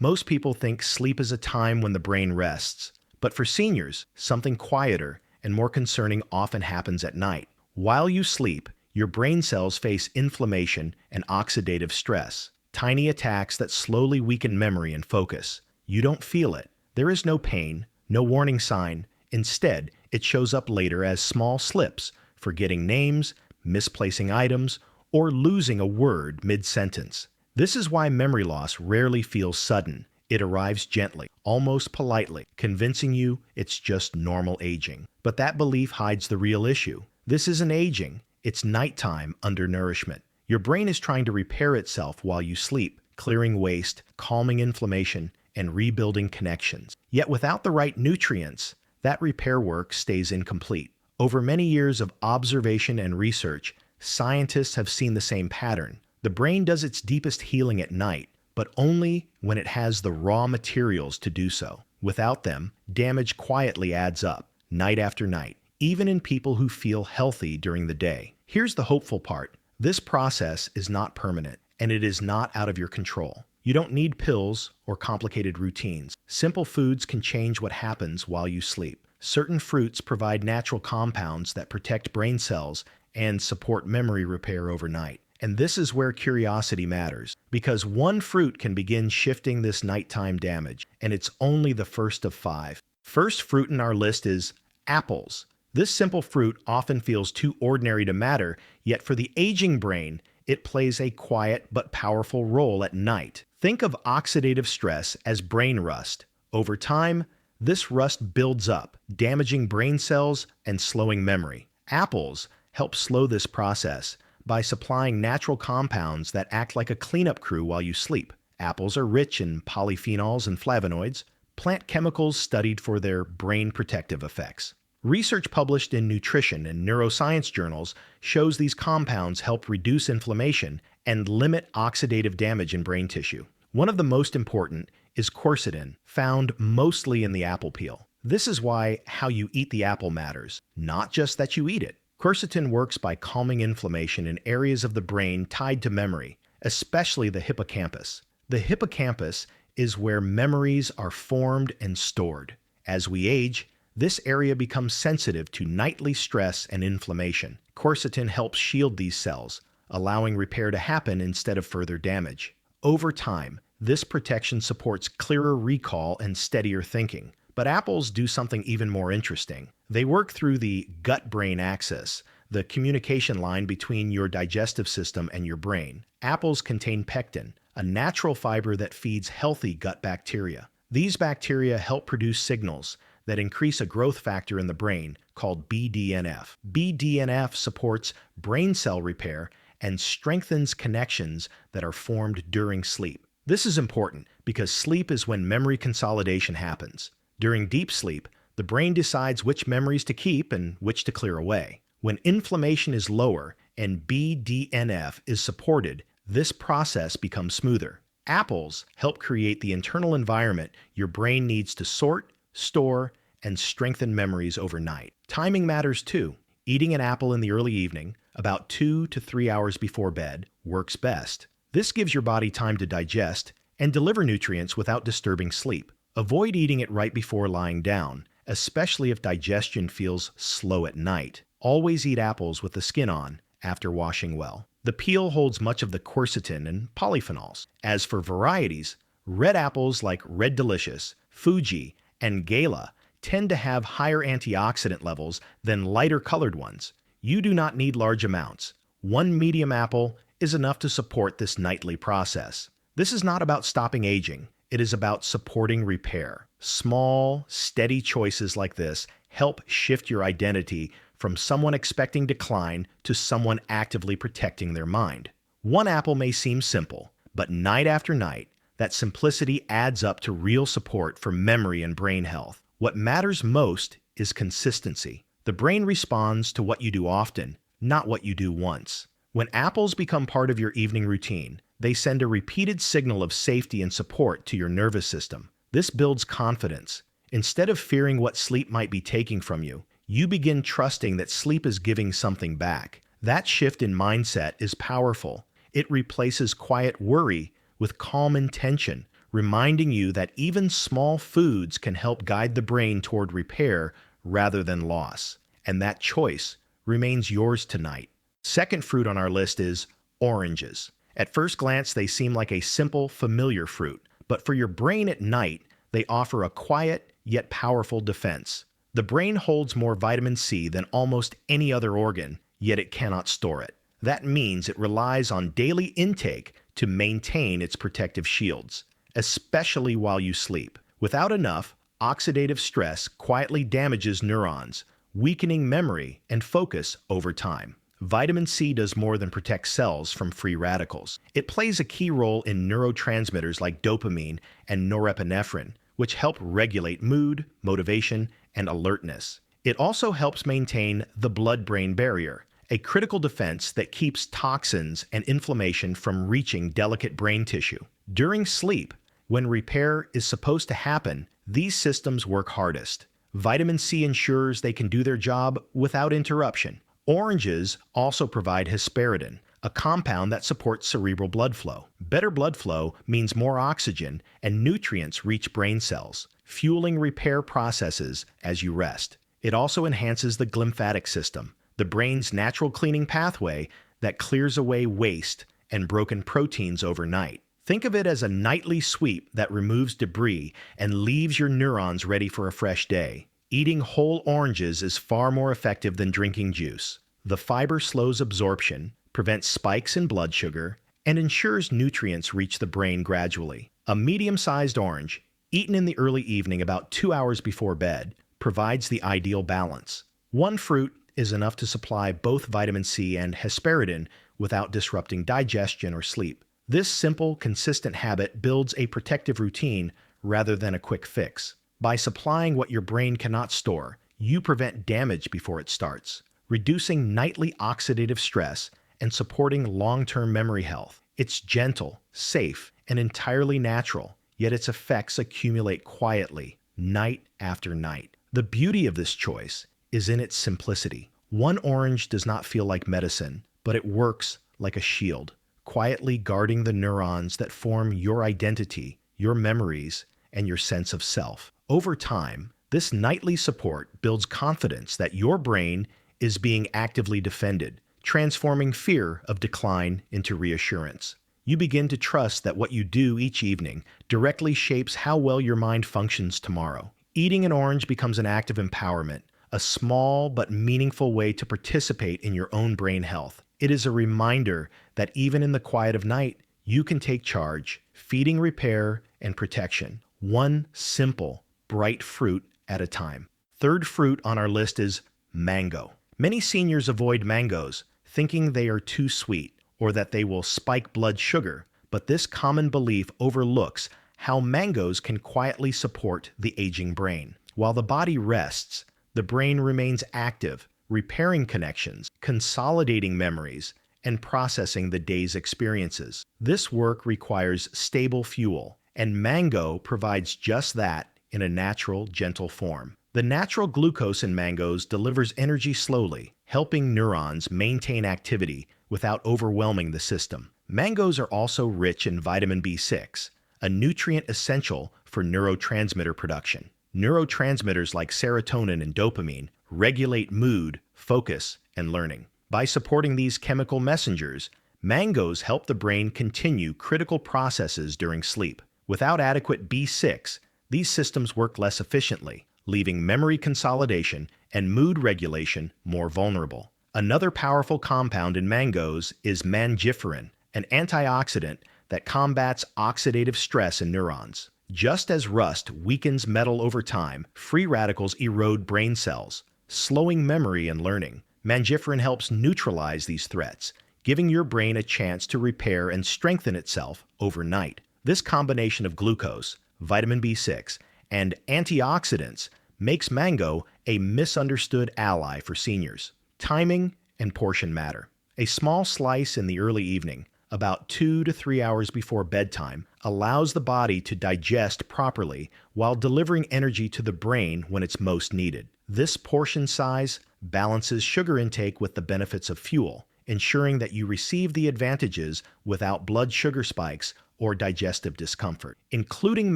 Most people think sleep is a time when the brain rests, but for seniors, something quieter and more concerning often happens at night. While you sleep, your brain cells face inflammation and oxidative stress, tiny attacks that slowly weaken memory and focus. You don't feel it. There is no pain, no warning sign. Instead, it shows up later as small slips, forgetting names, misplacing items, or losing a word mid-sentence. This is why memory loss rarely feels sudden. It arrives gently, almost politely, convincing you it's just normal aging. But that belief hides the real issue. This isn't aging, it's nighttime undernourishment. Your brain is trying to repair itself while you sleep, clearing waste, calming inflammation, and rebuilding connections. Yet without the right nutrients, that repair work stays incomplete. Over many years of observation and research, scientists have seen the same pattern. The brain does its deepest healing at night, but only when it has the raw materials to do so. Without them, damage quietly adds up, night after night, even in people who feel healthy during the day. Here's the hopeful part. This process is not permanent, and it is not out of your control. You don't need pills or complicated routines. Simple foods can change what happens while you sleep. Certain fruits provide natural compounds that protect brain cells and support memory repair overnight. And this is where curiosity matters, because one fruit can begin shifting this nighttime damage, and it's only the first of 5. First fruit in our list is apples. This simple fruit often feels too ordinary to matter, yet for the aging brain, it plays a quiet but powerful role at night. Think of oxidative stress as brain rust. Over time, this rust builds up, damaging brain cells and slowing memory. Apples help slow this process by supplying natural compounds that act like a cleanup crew while you sleep. Apples are rich in polyphenols and flavonoids, plant chemicals studied for their brain protective effects. Research published in nutrition and neuroscience journals shows these compounds help reduce inflammation and limit oxidative damage in brain tissue. One of the most important is quercetin, found mostly in the apple peel. This is why how you eat the apple matters, not just that you eat it. Quercetin works by calming inflammation in areas of the brain tied to memory, especially the hippocampus. The hippocampus is where memories are formed and stored. As we age, this area becomes sensitive to nightly stress and inflammation. Quercetin helps shield these cells, allowing repair to happen instead of further damage. Over time, this protection supports clearer recall and steadier thinking. But apples do something even more interesting. They work through the gut-brain axis, the communication line between your digestive system and your brain. Apples contain pectin, a natural fiber that feeds healthy gut bacteria. These bacteria help produce signals that increase a growth factor in the brain called BDNF. BDNF supports brain cell repair and strengthens connections that are formed during sleep. This is important because sleep is when memory consolidation happens. During deep sleep, the brain decides which memories to keep and which to clear away. When inflammation is lower and BDNF is supported, this process becomes smoother. Apples help create the internal environment your brain needs to sort, store, and strengthen memories overnight. Timing matters too. Eating an apple in the early evening, about 2 to 3 hours before bed, works best. This gives your body time to digest and deliver nutrients without disturbing sleep. Avoid eating it right before lying down, especially if digestion feels slow at night. Always eat apples with the skin on after washing well. The peel holds much of the quercetin and polyphenols. As for varieties, red apples like Red Delicious, Fuji, and Gala tend to have higher antioxidant levels than lighter colored ones. You do not need large amounts. One medium apple is enough to support this nightly process. This is not about stopping aging. It is about supporting repair. Small, steady choices like this help shift your identity from someone expecting decline to someone actively protecting their mind. One apple may seem simple, but night after night, that simplicity adds up to real support for memory and brain health. What matters most is consistency. The brain responds to what you do often, not what you do once. When apples become part of your evening routine, they send a repeated signal of safety and support to your nervous system. This builds confidence. Instead of fearing what sleep might be taking from you, you begin trusting that sleep is giving something back. That shift in mindset is powerful. It replaces quiet worry with calm intention, reminding you that even small foods can help guide the brain toward repair rather than loss. And that choice remains yours tonight. Second fruit on our list is oranges. At first glance, they seem like a simple, familiar fruit, but for your brain at night, they offer a quiet yet powerful defense. The brain holds more vitamin C than almost any other organ, yet it cannot store it. That means it relies on daily intake to maintain its protective shields, especially while you sleep. Without enough, oxidative stress quietly damages neurons, weakening memory and focus over time. Vitamin C does more than protect cells from free radicals. It plays a key role in neurotransmitters like dopamine and norepinephrine, which help regulate mood, motivation, and alertness. It also helps maintain the blood-brain barrier, a critical defense that keeps toxins and inflammation from reaching delicate brain tissue. During sleep, when repair is supposed to happen, these systems work hardest. Vitamin C ensures they can do their job without interruption. Oranges also provide hesperidin, a compound that supports cerebral blood flow. Better blood flow means more oxygen and nutrients reach brain cells, fueling repair processes as you rest. It also enhances the glymphatic system, the brain's natural cleaning pathway that clears away waste and broken proteins overnight. Think of it as a nightly sweep that removes debris and leaves your neurons ready for a fresh day. Eating whole oranges is far more effective than drinking juice. The fiber slows absorption, prevents spikes in blood sugar, and ensures nutrients reach the brain gradually. A medium-sized orange, eaten in the early evening about 2 hours before bed, provides the ideal balance. One fruit is enough to supply both vitamin C and hesperidin without disrupting digestion or sleep. This simple, consistent habit builds a protective routine rather than a quick fix. By supplying what your brain cannot store, you prevent damage before it starts, reducing nightly oxidative stress and supporting long-term memory health. It's gentle, safe, and entirely natural, yet its effects accumulate quietly, night after night. The beauty of this choice is in its simplicity. One orange does not feel like medicine, but it works like a shield, quietly guarding the neurons that form your identity, your memories, and your sense of self. Over time, this nightly support builds confidence that your brain is being actively defended, transforming fear of decline into reassurance. You begin to trust that what you do each evening directly shapes how well your mind functions tomorrow. Eating an orange becomes an act of empowerment, a small but meaningful way to participate in your own brain health. It is a reminder that even in the quiet of night, you can take charge, feeding repair and protection, one simple, bright fruit at a time. Third fruit on our list is mango. Many seniors avoid mangoes, thinking they are too sweet or that they will spike blood sugar, but this common belief overlooks how mangoes can quietly support the aging brain. While the body rests, the brain remains active, repairing connections, consolidating memories, and processing the day's experiences. This work requires stable fuel, and mango provides just that in a natural, gentle form. The natural glucose in mangoes delivers energy slowly, helping neurons maintain activity without overwhelming the system. Mangoes are also rich in vitamin B6, a nutrient essential for neurotransmitter production. Neurotransmitters like serotonin and dopamine regulate mood, focus, and learning. By supporting these chemical messengers, mangoes help the brain continue critical processes during sleep. Without adequate B6, these systems work less efficiently, leaving memory consolidation and mood regulation more vulnerable. Another powerful compound in mangoes is mangiferin, an antioxidant that combats oxidative stress in neurons. Just as rust weakens metal over time, free radicals erode brain cells, slowing memory and learning. Mangiferin helps neutralize these threats, giving your brain a chance to repair and strengthen itself overnight. This combination of glucose, vitamin B6, and antioxidants makes mango a misunderstood ally for seniors. Timing and portion matter. A small slice in the early evening, about 2 to 3 hours before bedtime, allows the body to digest properly while delivering energy to the brain when it's most needed. This portion size balances sugar intake with the benefits of fuel, ensuring that you receive the advantages without blood sugar spikes or digestive discomfort. Including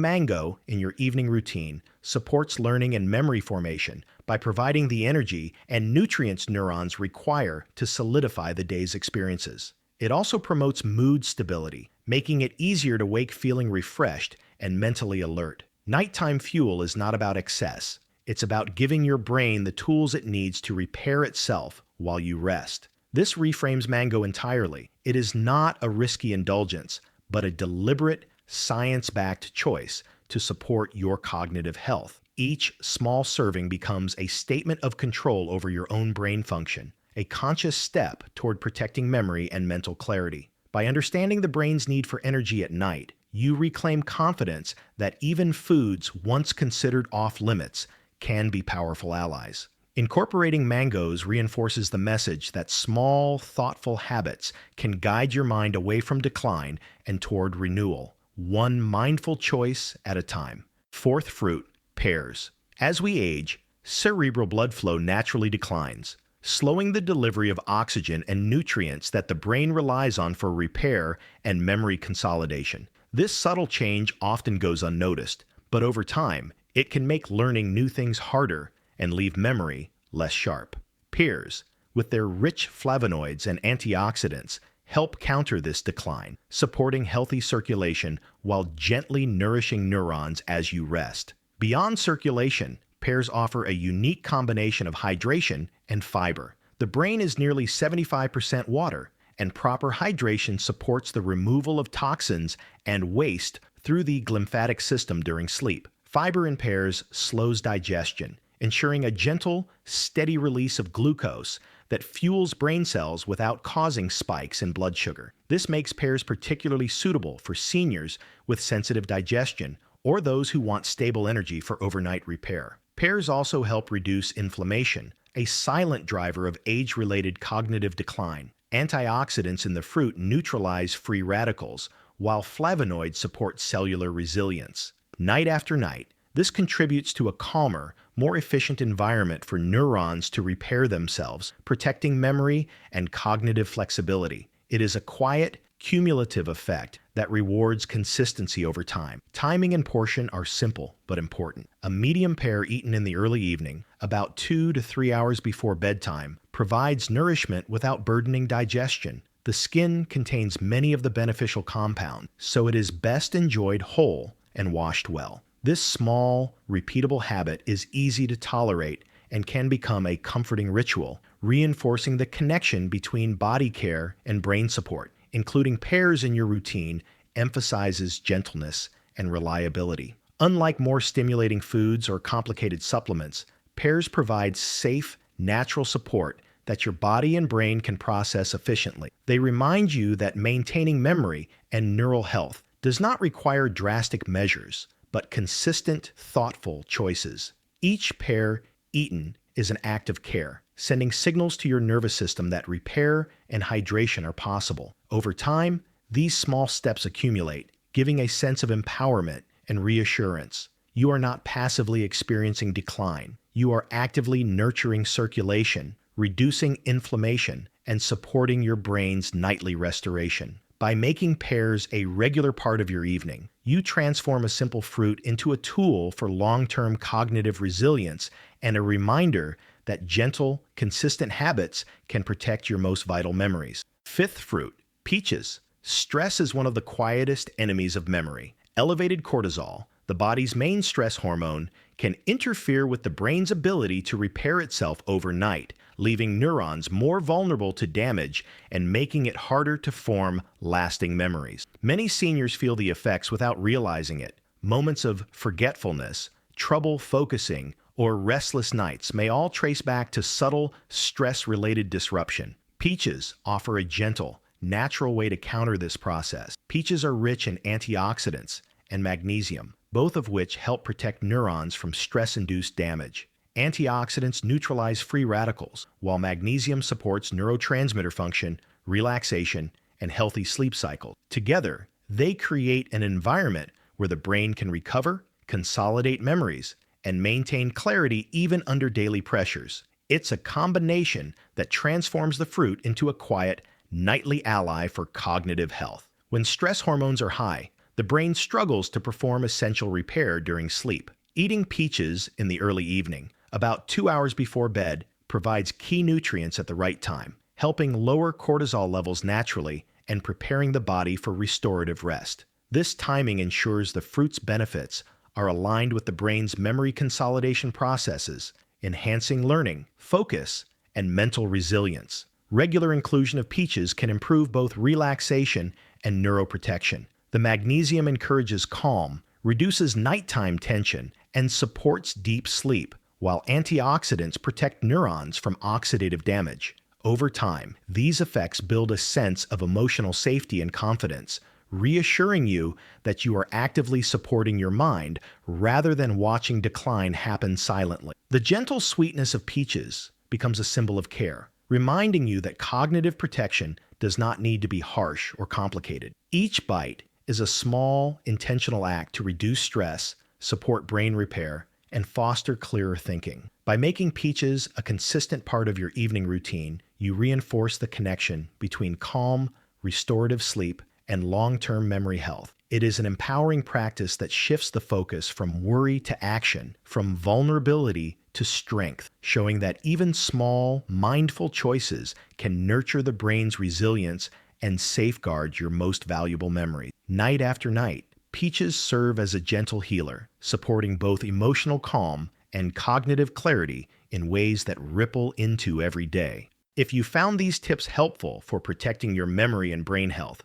mango in your evening routine supports learning and memory formation by providing the energy and nutrients neurons require to solidify the day's experiences. It also promotes mood stability, making it easier to wake feeling refreshed and mentally alert. Nighttime fuel is not about excess. It's about giving your brain the tools it needs to repair itself while you rest. This reframes mango entirely. It is not a risky indulgence, but a deliberate, science-backed choice to support your cognitive health. Each small serving becomes a statement of control over your own brain function, a conscious step toward protecting memory and mental clarity. By understanding the brain's need for energy at night, you reclaim confidence that even foods once considered off-limits can be powerful allies. Incorporating mangoes reinforces the message that small, thoughtful habits can guide your mind away from decline and toward renewal, one mindful choice at a time. Fourth fruit, pears. As we age, cerebral blood flow naturally declines, slowing the delivery of oxygen and nutrients that the brain relies on for repair and memory consolidation. This subtle change often goes unnoticed, but over time, it can make learning new things harder and leave memory less sharp. Pears, with their rich flavonoids and antioxidants, help counter this decline, supporting healthy circulation while gently nourishing neurons as you rest. Beyond circulation, pears offer a unique combination of hydration and fiber. The brain is nearly 75% water, and proper hydration supports the removal of toxins and waste through the lymphatic system during sleep. Fiber in pears slows digestion, ensuring a gentle, steady release of glucose that fuels brain cells without causing spikes in blood sugar. This makes pears particularly suitable for seniors with sensitive digestion or those who want stable energy for overnight repair. Pears also help reduce inflammation, a silent driver of age-related cognitive decline. Antioxidants in the fruit neutralize free radicals, while flavonoids support cellular resilience. Night after night, this contributes to a calmer, more efficient environment for neurons to repair themselves, protecting memory and cognitive flexibility. It is a quiet, cumulative effect that rewards consistency over time. Timing and portion are simple but important. A medium pear eaten in the early evening, about 2 to 3 hours before bedtime, provides nourishment without burdening digestion. The skin contains many of the beneficial compounds, so it is best enjoyed whole and washed well. This small, repeatable habit is easy to tolerate and can become a comforting ritual, reinforcing the connection between body care and brain support. Including pears in your routine emphasizes gentleness and reliability. Unlike more stimulating foods or complicated supplements, pears provide safe, natural support that your body and brain can process efficiently. They remind you that maintaining memory and neural health does not require drastic measures, but consistent, thoughtful choices. Each pear eaten is an act of care, sending signals to your nervous system that repair and hydration are possible. Over time, these small steps accumulate, giving a sense of empowerment and reassurance. You are not passively experiencing decline. You are actively nurturing circulation, reducing inflammation, and supporting your brain's nightly restoration. By making pears a regular part of your evening, you transform a simple fruit into a tool for long-term cognitive resilience and a reminder that gentle, consistent habits can protect your most vital memories. Fifth fruit, peaches. Stress is one of the quietest enemies of memory. Elevated cortisol, the body's main stress hormone, can interfere with the brain's ability to repair itself overnight, leaving neurons more vulnerable to damage and making it harder to form lasting memories. Many seniors feel the effects without realizing it. Moments of forgetfulness, trouble focusing, or restless nights may all trace back to subtle stress-related disruption. Peaches offer a gentle, natural way to counter this process. Peaches are rich in antioxidants and magnesium, both of which help protect neurons from stress-induced damage. Antioxidants neutralize free radicals, while magnesium supports neurotransmitter function, relaxation, and healthy sleep cycle. Together, they create an environment where the brain can recover, consolidate memories, and maintain clarity even under daily pressures. It's a combination that transforms the fruit into a quiet, nightly ally for cognitive health. When stress hormones are high, the brain struggles to perform essential repair during sleep. Eating peaches in the early evening, about 2 hours before bed, provides key nutrients at the right time, helping lower cortisol levels naturally and preparing the body for restorative rest. This timing ensures the fruit's benefits are aligned with the brain's memory consolidation processes, enhancing learning, focus, and mental resilience. Regular inclusion of peaches can improve both relaxation and neuroprotection. The magnesium encourages calm, reduces nighttime tension, and supports deep sleep, while antioxidants protect neurons from oxidative damage. Over time, these effects build a sense of emotional safety and confidence, reassuring you that you are actively supporting your mind rather than watching decline happen silently. The gentle sweetness of peaches becomes a symbol of care, reminding you that cognitive protection does not need to be harsh or complicated. Each bite is a small, intentional act to reduce stress, support brain repair, and foster clearer thinking. By making peaches a consistent part of your evening routine, you reinforce the connection between calm, restorative sleep and long-term memory health. It is an empowering practice that shifts the focus from worry to action, from vulnerability to strength, showing that even small, mindful choices can nurture the brain's resilience and safeguard your most valuable memories. Night after night, peaches serve as a gentle healer, supporting both emotional calm and cognitive clarity in ways that ripple into every day. If you found these tips helpful for protecting your memory and brain health,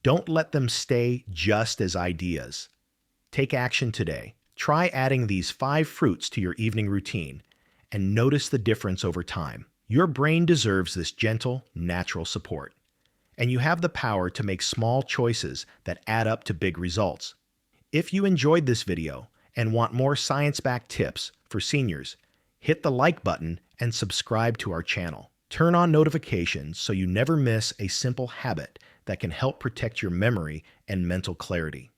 don't let them stay just as ideas. Take action today. Try adding these 5 fruits to your evening routine and notice the difference over time. Your brain deserves this gentle, natural support, and you have the power to make small choices that add up to big results. If you enjoyed this video and want more science-backed tips for seniors, hit the like button and subscribe to our channel. Turn on notifications so you never miss a simple habit that can help protect your memory and mental clarity.